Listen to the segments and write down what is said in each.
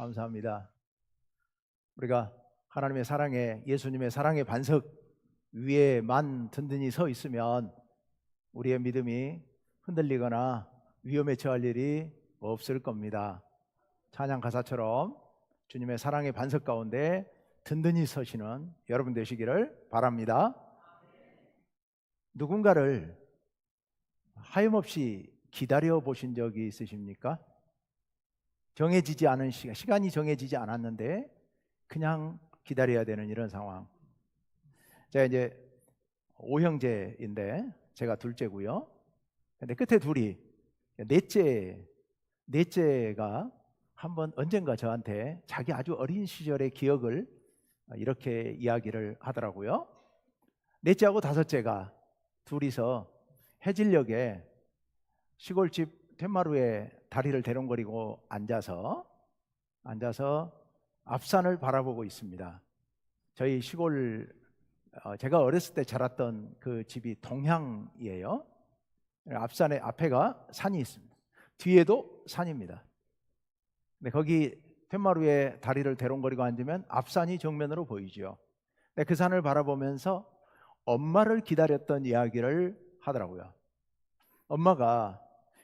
감사합니다. 우리가 하나님의 사랑에, 예수님의 사랑의 반석 위에만 든든히 서 있으면 우리의 믿음이 흔들리거나 위험에 처할 일이 없을 겁니다. 찬양 가사처럼 주님의 사랑의 반석 가운데 든든히 서시는 여러분 되시기를 바랍니다. 누군가를 하염없이 기다려 보신 적이 있으십니까? 정해지지 않은 시간이 정해지지 않았는데 그냥 기다려야 되는 이런 상황. 제가 이제 오형제인데 제가 둘째고요. 근데 끝에 둘이 넷째가 한번 언젠가 저한테 자기 아주 어린 시절의 기억을 이렇게 이야기를 하더라고요. 넷째하고 다섯째가 둘이서 해질녘에 시골집 툇마루에 다리를 대롱거리고 앉아서 앞산을 바라보고 있습니다. 저희 시골 제가 어렸을 때 자랐던 그 집이 동향이에요. 앞산에 앞에가 산이 있습니다. 뒤에도 산입니다. 근데 거기 툇마루에 다리를 대롱거리고 앉으면 앞산이 정면으로 보이죠. 근데 그 산을 바라보면서 엄마를 기다렸던 이야기를 하더라고요. 엄마가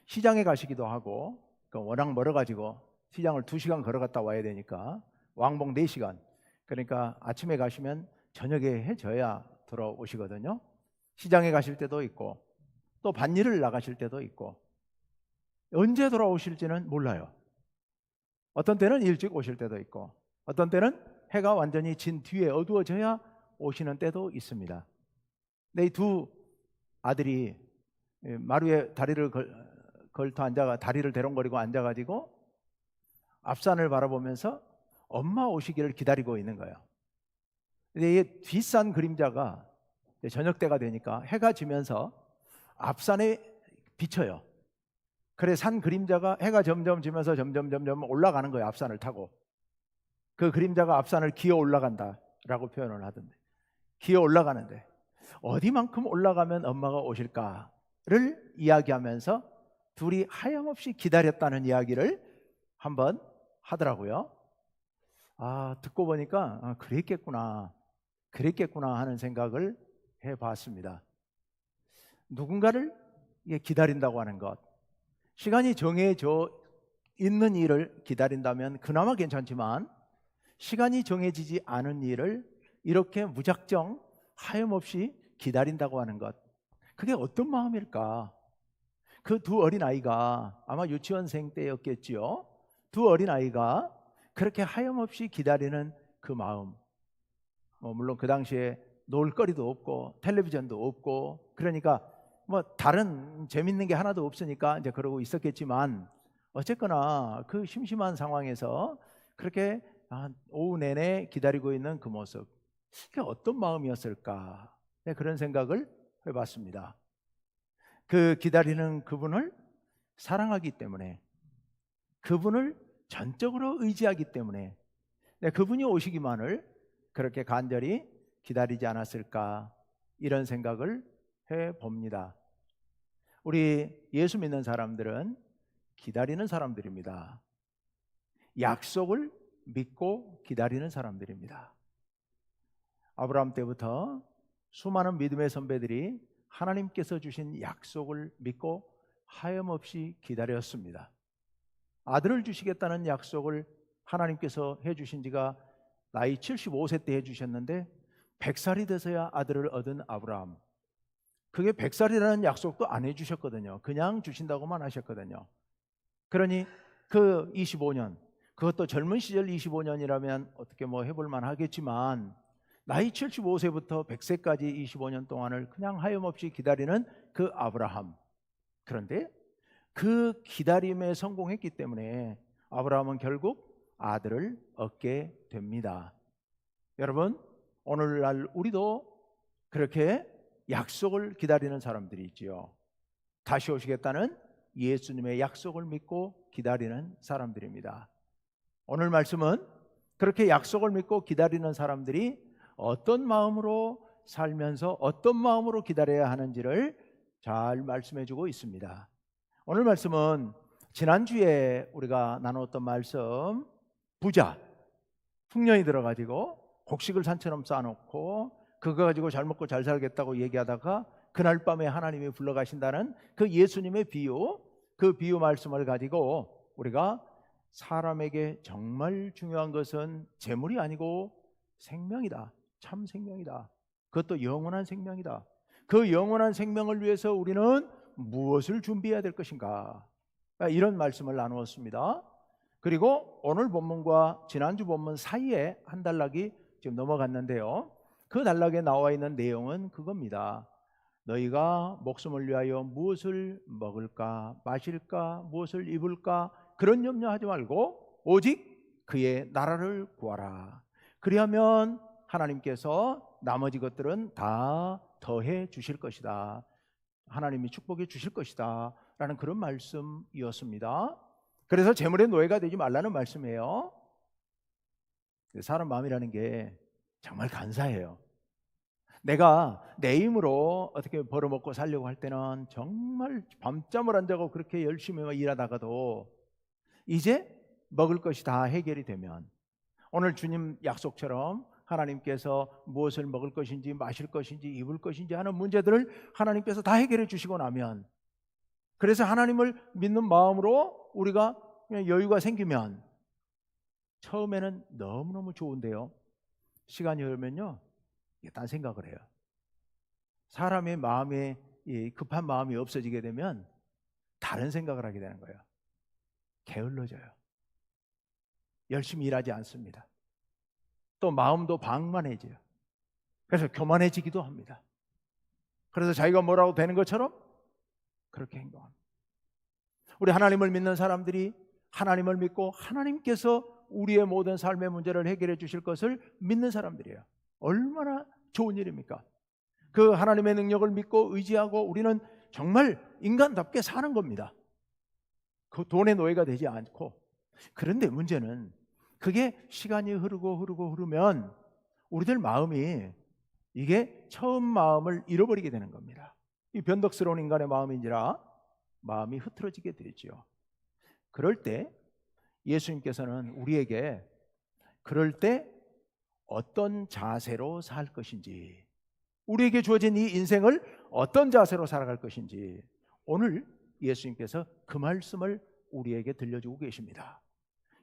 시장에 가시기도 하고 워낙 멀어가지고 시장을 2시간 걸어갔다 와야 되니까 왕복 4시간, 그러니까 아침에 가시면 저녁에 해져야 돌아오시거든요. 시장에 가실 때도 있고 또 밭일을 나가실 때도 있고 언제 돌아오실지는 몰라요. 어떤 때는 일찍 오실 때도 있고 어떤 때는 해가 완전히 진 뒤에 어두워져야 오시는 때도 있습니다. 근데 이 두 아들이 마루에 다리를 걸터 앉아가 다리를 대롱거리고 앉아가지고 앞산을 바라보면서 엄마 오시기를 기다리고 있는 거예요. 근데 이 뒷산 그림자가 저녁 때가 되니까 해가 지면서 앞산에 비쳐요. 그래 산 그림자가 해가 점점 지면서 점점 올라가는 거예요. 앞산을 타고. 그 그림자가 앞산을 기어 올라간다라고 표현을 하던데, 기어 올라가는데 어디만큼 올라가면 엄마가 오실까를 이야기하면서 둘이 하염없이 기다렸다는 이야기를 한번 하더라고요. 듣고 보니까 그랬겠구나 하는 생각을 해봤습니다. 누군가를 기다린다고 하는 것, 시간이 정해져 있는 일을 기다린다면 그나마 괜찮지만 시간이 정해지지 않은 일을 이렇게 무작정 하염없이 기다린다고 하는 것, 그게 어떤 마음일까? 그 두 어린아이가 아마 유치원생 때였겠지요. 두 어린아이가 그렇게 하염없이 기다리는 그 마음, 물론 그 당시에 놀거리도 없고 텔레비전도 없고 그러니까 다른 재밌는 게 하나도 없으니까 이제 그러고 있었겠지만 어쨌거나 그 심심한 상황에서 그렇게 오후 내내 기다리고 있는 그 모습, 그게 어떤 마음이었을까? 그런 생각을 해봤습니다. 그 기다리는 그분을 사랑하기 때문에, 그분을 전적으로 의지하기 때문에 그분이 오시기만을 그렇게 간절히 기다리지 않았을까, 이런 생각을 해봅니다. 우리 예수 믿는 사람들은 기다리는 사람들입니다. 약속을 믿고 기다리는 사람들입니다. 아브라함 때부터 수많은 믿음의 선배들이 하나님께서 주신 약속을 믿고 하염없이 기다렸습니다. 아들을 주시겠다는 약속을 하나님께서 해주신 지가 나이 75세 때 해주셨는데 100살이 돼서야 아들을 얻은 아브라함, 그게 100살이라는 약속도 안 해주셨거든요. 그냥 주신다고만 하셨거든요. 그러니 그 25년, 그것도 젊은 시절 25년이라면 어떻게 해볼만 하겠지만 나이 75세부터 100세까지 25년 동안을 그냥 하염없이 기다리는 그 아브라함, 그런데 그 기다림에 성공했기 때문에 아브라함은 결국 아들을 얻게 됩니다. 여러분, 오늘날 우리도 그렇게 약속을 기다리는 사람들이 있지요. 다시 오시겠다는 예수님의 약속을 믿고 기다리는 사람들입니다. 오늘 말씀은 그렇게 약속을 믿고 기다리는 사람들이 어떤 마음으로 살면서 어떤 마음으로 기다려야 하는지를 잘 말씀해 주고 있습니다. 오늘 말씀은 지난주에 우리가 나누었던 말씀, 부자 풍년이 들어가지고 곡식을 산처럼 쌓아놓고 그거 가지고 잘 먹고 잘 살겠다고 얘기하다가 그날 밤에 하나님이 불러가신다는 그 예수님의 비유, 그 비유 말씀을 가지고 우리가 사람에게 정말 중요한 것은 재물이 아니고 생명이다. 참 생명이다. 그것도 영원한 생명이다. 그 영원한 생명을 위해서 우리는 무엇을 준비해야 될 것인가? 이런 말씀을 나누었습니다. 그리고 오늘 본문과 지난주 본문 사이에 한 단락이 지금 넘어갔는데요. 그 단락에 나와 있는 내용은 그겁니다. 너희가 목숨을 위하여 무엇을 먹을까 마실까 무엇을 입을까 그런 염려하지 말고 오직 그의 나라를 구하라. 그리하면 하나님께서 나머지 것들은 다 더해 주실 것이다. 하나님이 축복해 주실 것이다 라는 그런 말씀이었습니다. 그래서 재물의 노예가 되지 말라는 말씀이에요. 사람 마음이라는 게 정말 간사해요. 내가 내 힘으로 어떻게 벌어먹고 살려고 할 때는 정말 밤잠을 안 자고 그렇게 열심히 일하다가도 이제 먹을 것이 다 해결이 되면 오늘 주님 약속처럼 하나님께서 무엇을 먹을 것인지 마실 것인지 입을 것인지 하는 문제들을 하나님께서 다 해결해 주시고 나면, 그래서 하나님을 믿는 마음으로 우리가 그냥 여유가 생기면 처음에는 너무너무 좋은데요, 시간이 흐르면요 딴 생각을 해요. 사람의 마음에 급한 마음이 없어지게 되면 다른 생각을 하게 되는 거예요. 게을러져요. 열심히 일하지 않습니다. 또 마음도 방만해져요. 그래서 교만해지기도 합니다. 그래서 자기가 뭐라고 되는 것처럼 그렇게 행동합니다. 우리 하나님을 믿는 사람들이 하나님을 믿고 하나님께서 우리의 모든 삶의 문제를 해결해 주실 것을 믿는 사람들이에요. 얼마나 좋은 일입니까? 그 하나님의 능력을 믿고 의지하고 우리는 정말 인간답게 사는 겁니다. 그 돈의 노예가 되지 않고. 그런데 문제는 그게 시간이 흐르면 우리들 마음이 이게 처음 마음을 잃어버리게 되는 겁니다. 이 변덕스러운 인간의 마음인지라 마음이 흐트러지게 되죠. 그럴 때 예수님께서는 우리에게 그럴 때 어떤 자세로 살 것인지, 우리에게 주어진 이 인생을 어떤 자세로 살아갈 것인지 오늘 예수님께서 그 말씀을 우리에게 들려주고 계십니다.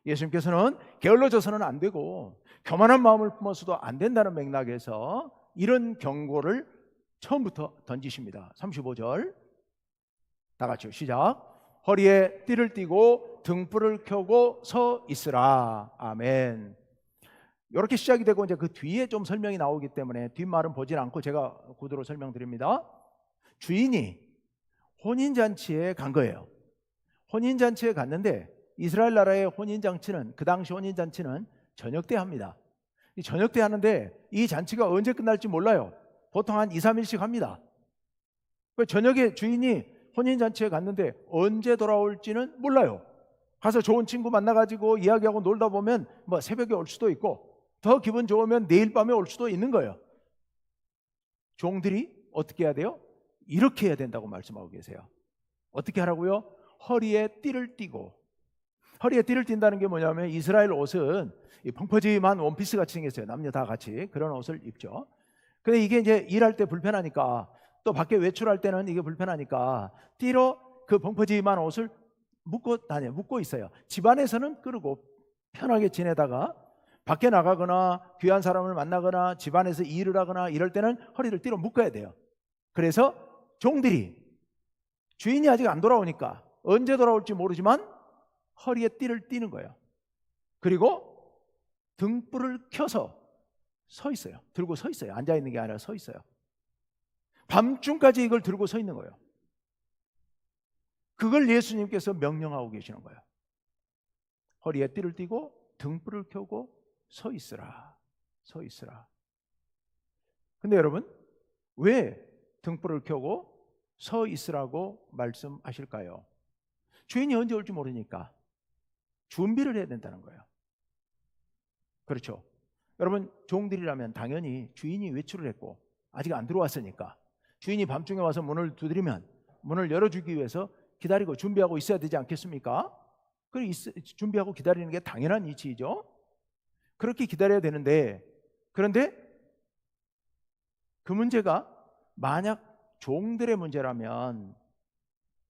예수님께서는 게을러져서는 안 되고 교만한 마음을 품어서도 안 된다는 맥락에서 이런 경고를 처음부터 던지십니다. 35절 다 같이요, 시작. 허리에 띠를 띠고 등불을 켜고 서 있으라. 아멘. 이렇게 시작이 되고 이제 그 뒤에 좀 설명이 나오기 때문에 뒷말은 보진 않고 제가 구두로 설명드립니다. 주인이 혼인잔치에 간 거예요. 혼인잔치에 갔는데 이스라엘 나라의 혼인잔치는, 그 당시 혼인잔치는 저녁 때 합니다. 이 저녁 때 하는데 이 잔치가 언제 끝날지 몰라요. 보통 한 2, 3일씩 합니다. 저녁에 주인이 혼인잔치에 갔는데 언제 돌아올지는 몰라요. 가서 좋은 친구 만나가지고 이야기하고 놀다 보면 뭐 새벽에 올 수도 있고 더 기분 좋으면 내일 밤에 올 수도 있는 거예요. 종들이 어떻게 해야 돼요? 이렇게 해야 된다고 말씀하고 계세요. 어떻게 하라고요? 허리에 띠를 띠고. 허리에 띠를 띈다는 게 뭐냐면 이스라엘 옷은 이 펑퍼짐한 원피스 같이 생겼어요. 남녀 다 같이 그런 옷을 입죠. 근데 이게 이제 일할 때 불편하니까, 또 밖에 외출할 때는 이게 불편하니까 띠로 그 펑퍼짐한 옷을 묶고 있어요. 집안에서는 끄르고 편하게 지내다가 밖에 나가거나 귀한 사람을 만나거나 집안에서 일을 하거나 이럴 때는 허리를 띠로 묶어야 돼요. 그래서 종들이 주인이 아직 안 돌아오니까 언제 돌아올지 모르지만 허리에 띠를 띠는 거예요. 그리고 등불을 켜서 서 있어요. 들고 서 있어요. 앉아 있는 게 아니라 서 있어요. 밤중까지 이걸 들고 서 있는 거예요. 그걸 예수님께서 명령하고 계시는 거예요. 허리에 띠를 띠고 등불을 켜고 서 있으라. 서 있으라. 근데 여러분, 왜 등불을 켜고 서 있으라고 말씀하실까요? 주인이 언제 올지 모르니까 준비를 해야 된다는 거예요. 그렇죠? 여러분, 종들이라면 당연히 주인이 외출을 했고 아직 안 들어왔으니까 주인이 밤중에 와서 문을 두드리면 문을 열어주기 위해서 기다리고 준비하고 있어야 되지 않겠습니까? 준비하고 기다리는 게 당연한 이치이죠. 그렇게 기다려야 되는데, 그런데 그 문제가 만약 종들의 문제라면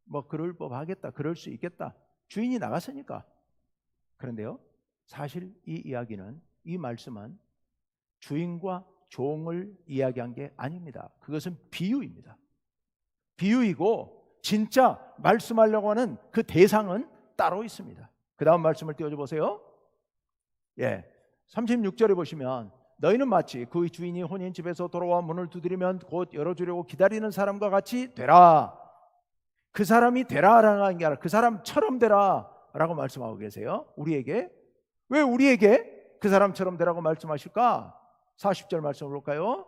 뭐 그럴 법하겠다, 그럴 수 있겠다, 주인이 나갔으니까. 그런데요, 사실 이 이야기는, 이 말씀은 주인과 종을 이야기한 게 아닙니다. 그것은 비유입니다. 비유이고 진짜 말씀하려고 하는 그 대상은 따로 있습니다. 그 다음 말씀을 띄워줘 보세요. 36절에 보시면, 너희는 마치 그 주인이 혼인 집에서 돌아와 문을 두드리면 곧 열어주려고 기다리는 사람과 같이 되라. 그 사람이 되라라는 게 아니라 그 사람처럼 되라 라고 말씀하고 계세요. 우리에게. 왜 우리에게 그 사람처럼 되라고 말씀하실까? 40절 말씀을 볼까요?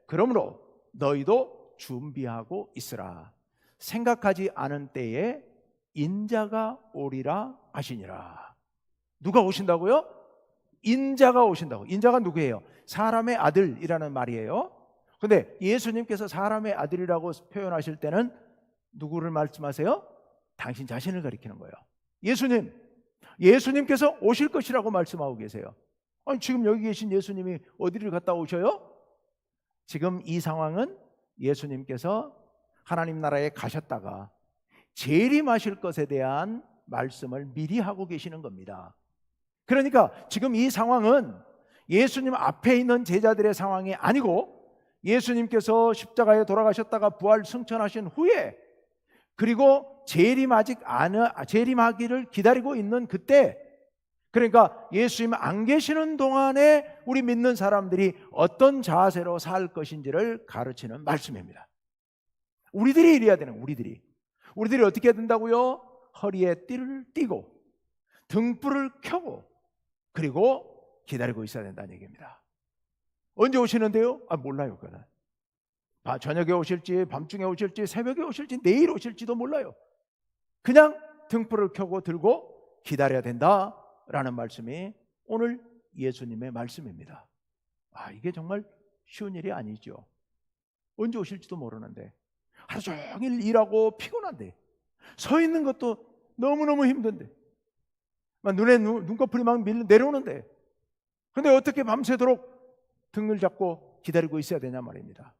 그러므로 너희도 준비하고 있으라. 생각하지 않은 때에 인자가 오리라 하시니라. 누가 오신다고요? 인자가 오신다고. 인자가 누구예요? 사람의 아들이라는 말이에요. 근데 예수님께서 사람의 아들이라고 표현하실 때는 누구를 말씀하세요? 당신 자신을 가리키는 거예요. 예수님께서 오실 것이라고 말씀하고 계세요. 아니, 지금 여기 계신 예수님이 어디를 갔다 오셔요? 지금 이 상황은 예수님께서 하나님 나라에 가셨다가 재림하실 것에 대한 말씀을 미리 하고 계시는 겁니다. 그러니까 지금 이 상황은 예수님 앞에 있는 제자들의 상황이 아니고, 예수님께서 십자가에 돌아가셨다가 부활 승천하신 후에, 그리고 재림하기를 기다리고 있는 그때, 그러니까 예수님 안 계시는 동안에 우리 믿는 사람들이 어떤 자세로 살 것인지를 가르치는 말씀입니다. 우리들이 이래야 되는, 우리들이 어떻게 해야 된다고요? 허리에 띠를 띠고 등불을 켜고 그리고 기다리고 있어야 된다는 얘기입니다. 언제 오시는데요? 몰라요. 그거는 저녁에 오실지, 밤중에 오실지, 새벽에 오실지, 내일 오실지도 몰라요. 그냥 등불을 켜고 들고 기다려야 된다라는 말씀이 오늘 예수님의 말씀입니다. 이게 정말 쉬운 일이 아니죠. 언제 오실지도 모르는데, 하루 종일 일하고 피곤한데, 서 있는 것도 너무너무 힘든데, 눈에 눈꺼풀이 막 내려오는데, 근데 어떻게 밤새도록 등을 잡고 기다리고 있어야 되냐 말입니다.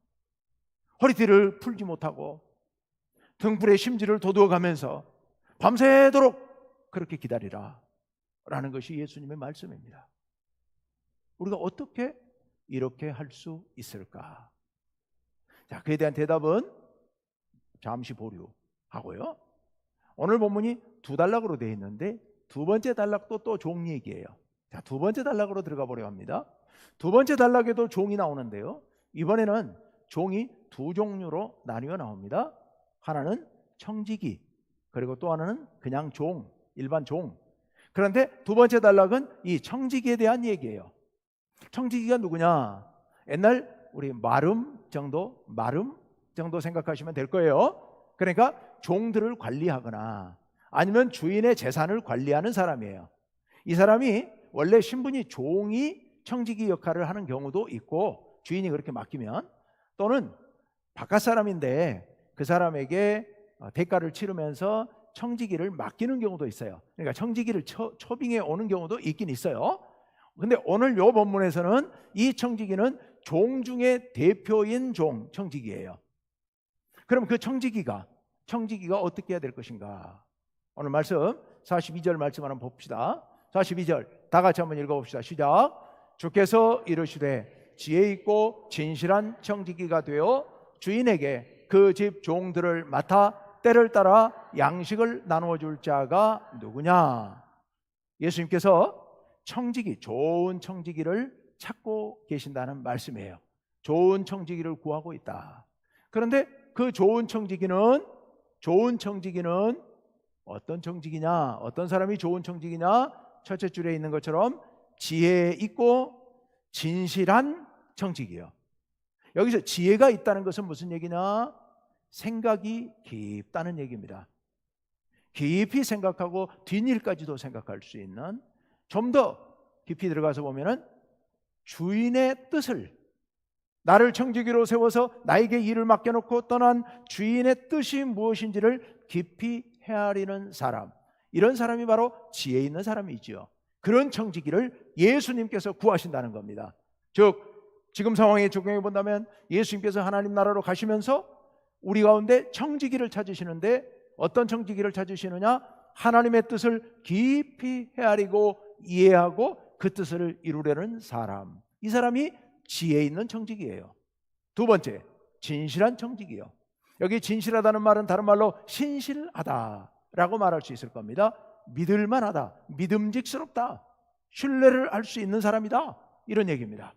허리띠를 풀지 못하고 등불에 심지를 돋워가면서 밤새도록 그렇게 기다리라 라는 것이 예수님의 말씀입니다. 우리가 어떻게 이렇게 할 수 있을까? 자, 그에 대한 대답은 잠시 보류하고요. 오늘 본문이 두 단락으로 되어 있는데, 두 번째 단락도 또 종 얘기예요. 자, 두 번째 단락으로 들어가 보려 합니다. 두 번째 단락에도 종이 나오는데요, 이번에는 종이 두 종류로 나뉘어 나옵니다. 하나는 청지기, 그리고 또 하나는 그냥 종, 일반 종. 그런데 두 번째 단락은 이 청지기에 대한 얘기예요. 청지기가 누구냐? 옛날 우리 마름 정도 생각하시면 될 거예요. 그러니까 종들을 관리하거나 아니면 주인의 재산을 관리하는 사람이에요. 이 사람이 원래 신분이 종이 청지기 역할을 하는 경우도 있고, 주인이 그렇게 맡기면, 또는 바깥 사람인데 그 사람에게 대가를 치르면서 청지기를 맡기는 경우도 있어요. 그러니까 청지기를 초빙해 오는 경우도 있긴 있어요. 근데 오늘 요 본문에서는 이 청지기는 종 중에 대표인 종, 청지기예요. 그럼 그 청지기가 어떻게 해야 될 것인가? 오늘 말씀 42절 말씀 한번 봅시다. 42절 다 같이 한번 읽어봅시다. 시작. 주께서 이르시되 지혜 있고 진실한 청지기가 되어 주인에게 그 집 종들을 맡아 때를 따라 양식을 나누어 줄 자가 누구냐? 예수님께서 청지기, 좋은 청지기를 찾고 계신다는 말씀이에요. 좋은 청지기를 구하고 있다. 그런데 그 좋은 청지기는 어떤 청지기냐? 어떤 사람이 좋은 청지기냐? 첫째 줄에 있는 것처럼 지혜 있고 진실한 청지기예요. 여기서 지혜가 있다는 것은 무슨 얘기냐? 생각이 깊다는 얘기입니다. 깊이 생각하고 뒷일까지도 생각할 수 있는, 좀 더 깊이 들어가서 보면은 주인의 뜻을, 나를 청지기로 세워서 나에게 일을 맡겨놓고 떠난 주인의 뜻이 무엇인지를 깊이 헤아리는 사람, 이런 사람이 바로 지혜 있는 사람이지요. 그런 청지기를 예수님께서 구하신다는 겁니다. 즉 지금 상황에 적용해 본다면 예수님께서 하나님 나라로 가시면서 우리 가운데 청지기를 찾으시는데 어떤 청지기를 찾으시느냐? 하나님의 뜻을 깊이 헤아리고 이해하고 그 뜻을 이루려는 사람. 이 사람이 지혜 있는 청지기예요. 두 번째, 진실한 청지기요. 여기 진실하다는 말은 다른 말로 신실하다라고 말할 수 있을 겁니다. 믿을만하다, 믿음직스럽다, 신뢰를 할 수 있는 사람이다, 이런 얘기입니다.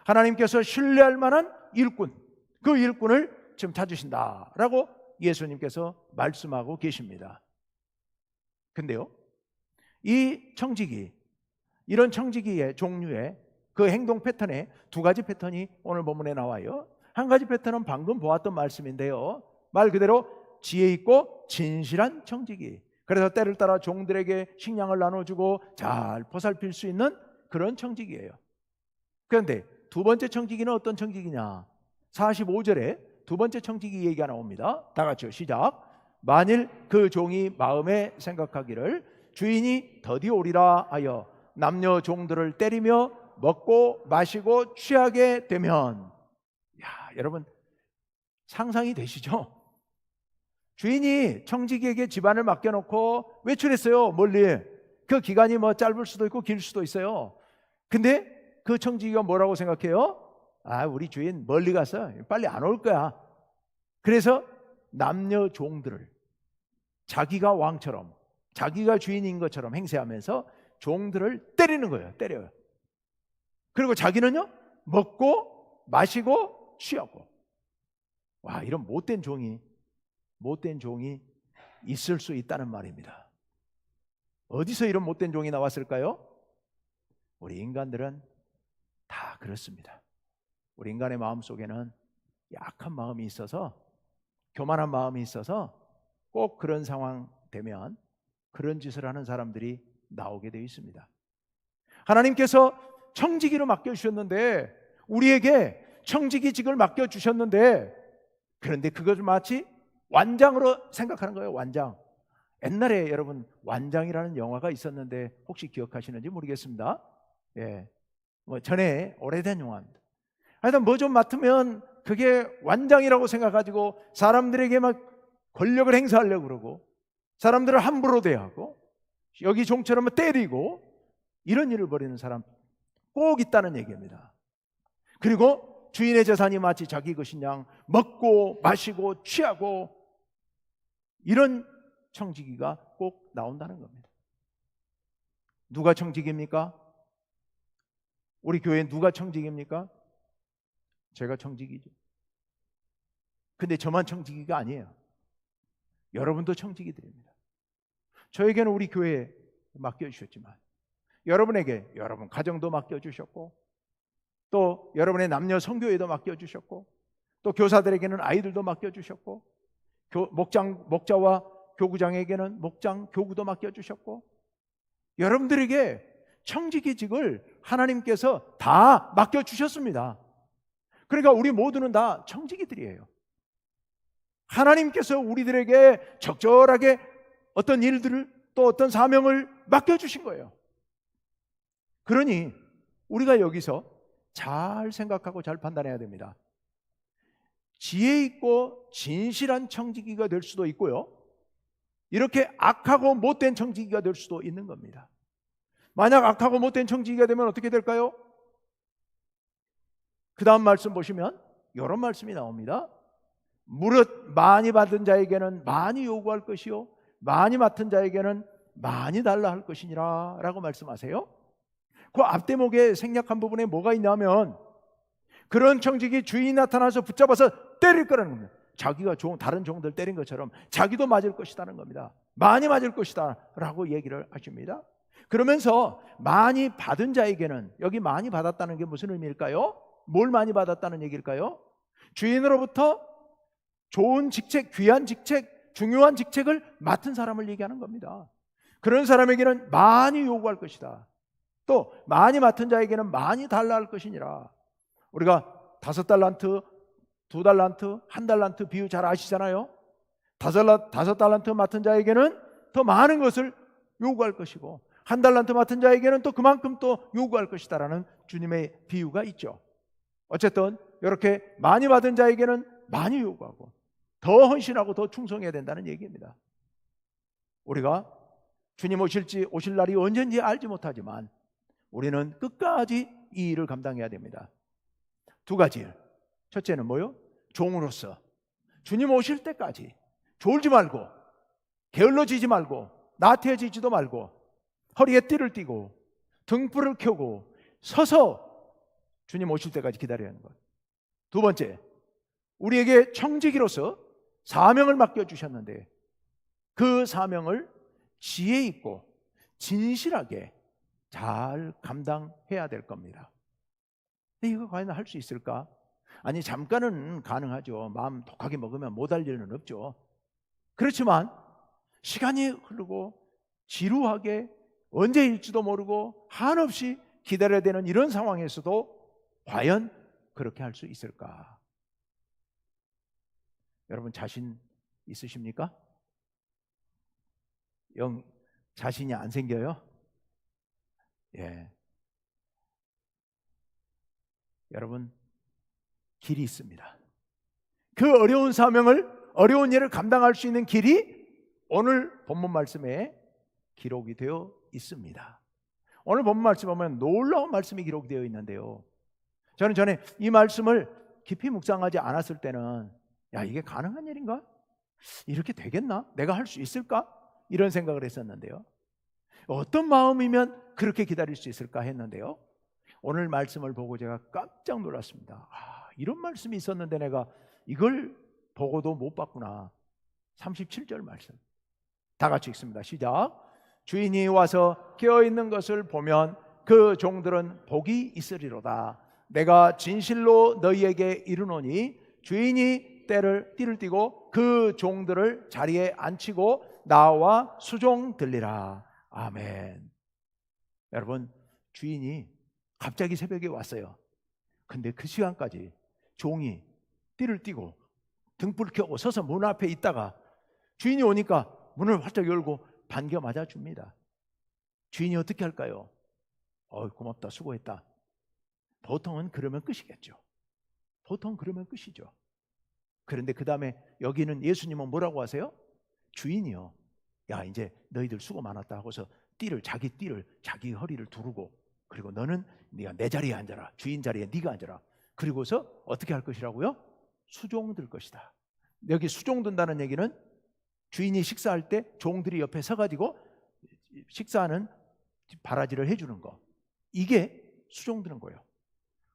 하나님께서 신뢰할 만한 일꾼, 그 일꾼을 지금 찾으신다라고 예수님께서 말씀하고 계십니다. 근데요, 이 청지기, 이런 청지기의 종류의 그 행동 패턴에 두 가지 패턴이 오늘 본문에 나와요. 한 가지 패턴은 방금 보았던 말씀인데요, 말 그대로 지혜 있고 진실한 청지기. 그래서 때를 따라 종들에게 식량을 나눠주고 잘 보살필 수 있는 그런 청지기예요. 그런데 두 번째 청지기는 어떤 청지기냐? 45절에 두 번째 청지기 얘기가 나옵니다. 다 같이요, 시작. 만일 그 종이 마음에 생각하기를 주인이 더디 오리라 하여 남녀 종들을 때리며 먹고 마시고 취하게 되면, 여러분 상상이 되시죠? 주인이 청지기에게 집안을 맡겨놓고 외출했어요, 멀리. 그 기간이 뭐 짧을 수도 있고 길 수도 있어요. 근데 그 청지기가 뭐라고 생각해요? 우리 주인 멀리 가서 빨리 안 올 거야. 그래서 남녀 종들을 자기가 왕처럼, 자기가 주인인 것처럼 행세하면서 종들을 때리는 거예요. 때려요. 그리고 자기는요, 먹고 마시고 취하고. 이런 못된 종이 있을 수 있다는 말입니다. 어디서 이런 못된 종이 나왔을까요? 우리 인간들은 다 그렇습니다. 우리 인간의 마음 속에는 약한 마음이 있어서, 교만한 마음이 있어서 꼭 그런 상황 되면 그런 짓을 하는 사람들이 나오게 되어 있습니다. 하나님께서 청지기로 맡겨주셨는데, 우리에게 청지기직을 맡겨주셨는데, 그런데 그것을 마치 완장으로 생각하는 거예요. 완장. 옛날에 여러분 완장이라는 영화가 있었는데 혹시 기억하시는지 모르겠습니다. 전에 오래된 영화입니다. 하여튼 뭐 좀 맡으면 그게 완장이라고 생각가지고 사람들에게 막 권력을 행사하려고 그러고, 사람들을 함부로 대하고, 여기 종처럼 때리고, 이런 일을 벌이는 사람 꼭 있다는 얘기입니다. 그리고 주인의 재산이 마치 자기 것인 양 먹고 마시고 취하고, 이런 청지기가 꼭 나온다는 겁니다. 누가 청지기입니까? 우리 교회 누가 청지기입니까? 제가 청지기죠. 근데 저만 청지기가 아니에요. 여러분도 청지기들입니다. 저에게는 우리 교회에 맡겨주셨지만 여러분에게 여러분 가정도 맡겨주셨고, 또 여러분의 남녀 성교회도 맡겨주셨고, 또 교사들에게는 아이들도 맡겨주셨고, 목자와 교구장에게는 목장, 교구도 맡겨주셨고, 여러분들에게 청지기직을 하나님께서 다 맡겨주셨습니다. 그러니까 우리 모두는 다 청지기들이에요. 하나님께서 우리들에게 적절하게 어떤 일들을, 또 어떤 사명을 맡겨주신 거예요. 그러니 우리가 여기서 잘 생각하고 잘 판단해야 됩니다. 지혜 있고 진실한 청지기가 될 수도 있고요, 이렇게 악하고 못된 청지기가 될 수도 있는 겁니다. 만약 악하고 못된 청지기가 되면 어떻게 될까요? 그 다음 말씀 보시면 이런 말씀이 나옵니다. 무릇 많이 받은 자에게는 많이 요구할 것이요 많이 맡은 자에게는 많이 달라 할 것이니라 라고 말씀하세요. 그 앞대목에 생략한 부분에 뭐가 있냐면, 그런 청지기 주인이 나타나서 붙잡아서 때릴 거라는 겁니다. 자기가 다른 종들 때린 것처럼 자기도 맞을 것이라는 겁니다. 많이 맞을 것이다 라고 얘기를 하십니다. 그러면서 많이 받은 자에게는, 여기 많이 받았다는 게 무슨 의미일까요? 뭘 많이 받았다는 얘기일까요? 주인으로부터 좋은 직책, 귀한 직책, 중요한 직책을 맡은 사람을 얘기하는 겁니다. 그런 사람에게는 많이 요구할 것이다. 또 많이 맡은 자에게는 많이 달라 할 것이니라. 우리가 5달란트, 2달란트, 1달란트 비유 잘 아시잖아요. 5달란트 맡은 자에게는 더 많은 것을 요구할 것이고, 한 달란트 맡은 자에게는 또 그만큼 또 요구할 것이다라는 주님의 비유가 있죠. 어쨌든 이렇게 많이 받은 자에게는 많이 요구하고 더 헌신하고 더 충성해야 된다는 얘기입니다. 우리가 주님 오실 날이 언제인지 알지 못하지만 우리는 끝까지 이 일을 감당해야 됩니다. 두 가지. 첫째는 뭐요? 종으로서 주님 오실 때까지 졸지 말고 게을러지지 말고 나태해지지도 말고 허리에 띠를 띠고 등불을 켜고 서서 주님 오실 때까지 기다려야 하는 것. 두 번째, 우리에게 청지기로서 사명을 맡겨주셨는데 그 사명을 지혜 있고 진실하게 잘 감당해야 될 겁니다. 근데 이거 과연 할 수 있을까? 아니, 잠깐은 가능하죠. 마음 독하게 먹으면 못할 일은 없죠. 그렇지만 시간이 흐르고 지루하게 언제일지도 모르고 한없이 기다려야 되는 이런 상황에서도 과연 그렇게 할 수 있을까? 여러분 자신 있으십니까? 영 자신이 안 생겨요? 예. 여러분 길이 있습니다. 그 어려운 사명을, 어려운 일을 감당할 수 있는 길이 오늘 본문 말씀에 기록이 되어 있습니다. 오늘 본문 말씀 보면 놀라운 말씀이 기록이 되어 있는데요, 저는 전에 이 말씀을 깊이 묵상하지 않았을 때는 야, 이게 가능한 일인가? 이렇게 되겠나? 내가 할 수 있을까? 이런 생각을 했었는데요, 어떤 마음이면 그렇게 기다릴 수 있을까 했는데요, 오늘 말씀을 보고 제가 깜짝 놀랐습니다. 이런 말씀이 있었는데 내가 이걸 보고도 못 봤구나. 37절 말씀 다 같이 읽습니다. 시작. 주인이 와서 깨어있는 것을 보면 그 종들은 복이 있으리로다. 내가 진실로 너희에게 이르노니 주인이 띠를 띠고 그 종들을 자리에 앉히고 나와 수종 들리라. 아멘. 여러분, 주인이 갑자기 새벽에 왔어요. 근데 그 시간까지 종이 띠를 띠고 등불을 켜고 서서 문 앞에 있다가 주인이 오니까 문을 활짝 열고 반겨 맞아줍니다. 주인이 어떻게 할까요? 고맙다, 수고했다. 보통은 그러면 끝이겠죠. 보통 그러면 끝이죠. 그런데 그 다음에 여기는 예수님은 뭐라고 하세요? 주인이요, 야, 이제 너희들 수고 많았다 하고서 자기 띠를 자기 허리를 두르고, 그리고 너는 네가 내 자리에 앉아라. 주인 자리에 네가 앉아라. 그리고서 어떻게 할 것이라고요? 수종들 것이다. 여기 수종든다는 얘기는 주인이 식사할 때 종들이 옆에 서가지고 식사하는 바라지를 해주는 거, 이게 수종드는 거예요.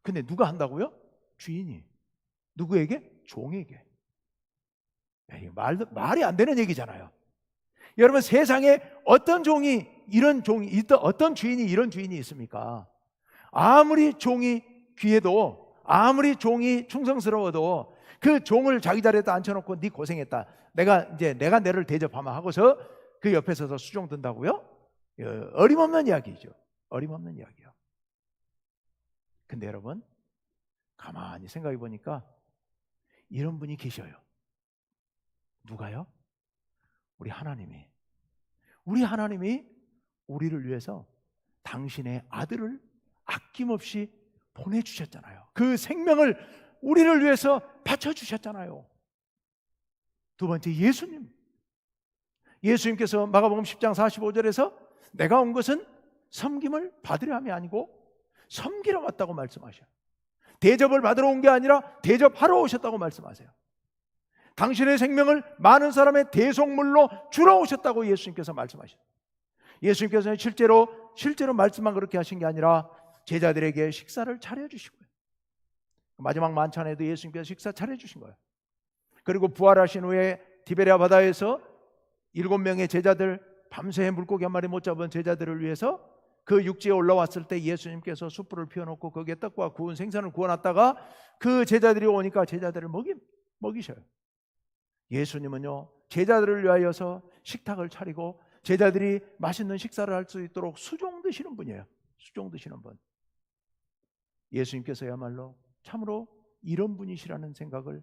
근데 누가 한다고요? 주인이. 누구에게? 종에게. 말이 안 되는 얘기잖아요. 여러분, 세상에 어떤 종이 이런 종이 있다, 어떤 주인이 이런 주인이 있습니까? 아무리 종이 귀해도, 아무리 종이 충성스러워도 그 종을 자기 자리에다 앉혀놓고 네 고생했다, 내가 너를 대접하마 하고서 그 옆에 서서 수종 든다고요? 어림없는 이야기죠. 어림없는 이야기요. 근데 여러분, 가만히 생각해 보니까 이런 분이 계셔요. 누가요? 우리 하나님이. 우리 하나님이 우리를 위해서 당신의 아들을 아낌없이 보내주셨잖아요. 그 생명을 우리를 위해서 바쳐주셨잖아요. 두 번째, 예수님. 예수님께서 마가복음 10장 45절에서 내가 온 것은 섬김을 받으려 함이 아니고 섬기러 왔다고 말씀하셔요. 대접을 받으러 온 게 아니라 대접하러 오셨다고 말씀하세요. 당신의 생명을 많은 사람의 대속물로 주러 오셨다고 예수님께서 말씀하셨어요. 예수님께서는 실제로 말씀만 그렇게 하신 게 아니라 제자들에게 식사를 차려주시고요, 마지막 만찬에도 예수님께서 식사 차려주신 거예요. 그리고 부활하신 후에 디베랴 바다에서 7명의 제자들, 밤새 물고기 한 마리 못 잡은 제자들을 위해서 그 육지에 올라왔을 때 예수님께서 숯불을 피워놓고 거기에 떡과 구운 생선을 구워놨다가 그 제자들이 오니까 제자들을 먹이셔요. 예수님은요, 제자들을 위하여서 식탁을 차리고 제자들이 맛있는 식사를 할 수 있도록 수종 드시는 분이에요. 수종 드시는 분. 예수님께서야말로 참으로 이런 분이시라는 생각을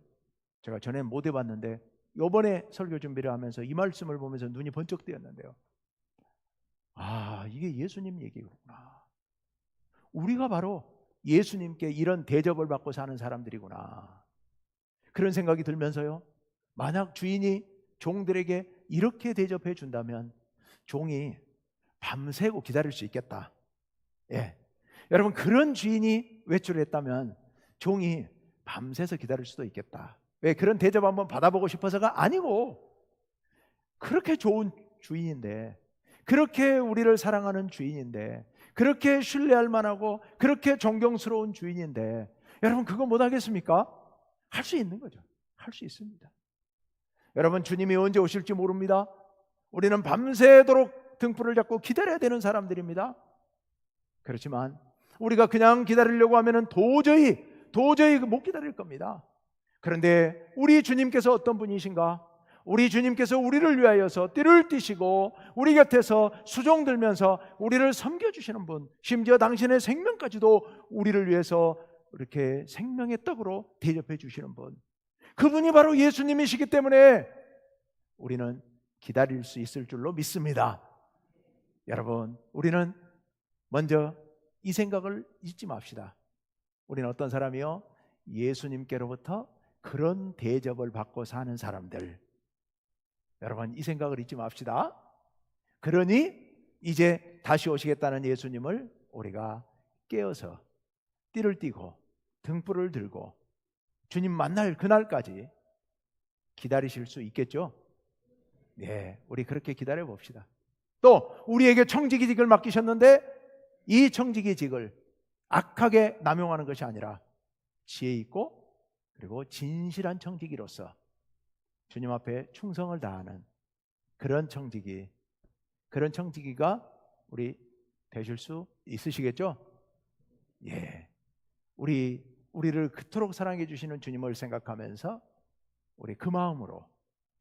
제가 전에 못 해봤는데 이번에 설교 준비를 하면서 이 말씀을 보면서 눈이 번쩍 뜨였는데요, 아, 이게 예수님 얘기구나. 우리가 바로 예수님께 이런 대접을 받고 사는 사람들이구나. 그런 생각이 들면서요, 만약 주인이 종들에게 이렇게 대접해 준다면 종이 밤새고 기다릴 수 있겠다. 예. 여러분, 그런 주인이 외출을 했다면 종이 밤새서 기다릴 수도 있겠다. 왜? 그런 대접 한번 받아보고 싶어서가 아니고, 그렇게 좋은 주인인데, 그렇게 우리를 사랑하는 주인인데, 그렇게 신뢰할 만하고 그렇게 존경스러운 주인인데, 여러분 그거 못하겠습니까? 할 수 있는 거죠. 할 수 있습니다. 여러분, 주님이 언제 오실지 모릅니다. 우리는 밤새도록 등불을 잡고 기다려야 되는 사람들입니다. 그렇지만 우리가 그냥 기다리려고 하면 도저히 못 기다릴 겁니다. 그런데 우리 주님께서 어떤 분이신가? 우리 주님께서 우리를 위하여서 띠를 띠시고 우리 곁에서 수종 들면서 우리를 섬겨주시는 분, 심지어 당신의 생명까지도 우리를 위해서 이렇게 생명의 떡으로 대접해 주시는 분, 그분이 바로 예수님이시기 때문에 우리는 기다릴 수 있을 줄로 믿습니다. 여러분, 우리는 먼저 이 생각을 잊지 맙시다. 우리는 어떤 사람이요? 예수님께로부터 그런 대접을 받고 사는 사람들. 여러분, 이 생각을 잊지 맙시다. 그러니 이제 다시 오시겠다는 예수님을 우리가 깨어서 띠를 띠고 등불을 들고 주님 만날 그날까지 기다리실 수 있겠죠? 네, 우리 그렇게 기다려 봅시다. 또 우리에게 청지기직을 맡기셨는데 이 청지기직을 악하게 남용하는 것이 아니라 지혜 있고 그리고 진실한 청지기로서 주님 앞에 충성을 다하는 그런 청지기가 우리 되실 수 있으시겠죠? 예, 우리를 그토록 사랑해 주시는 주님을 생각하면서 우리 그 마음으로,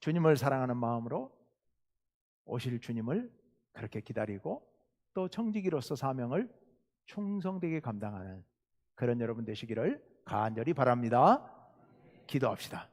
주님을 사랑하는 마음으로 오실 주님을 그렇게 기다리고 또 청지기로서 사명을 충성되게 감당하는 그런 여러분 되시기를 간절히 바랍니다. 기도합시다.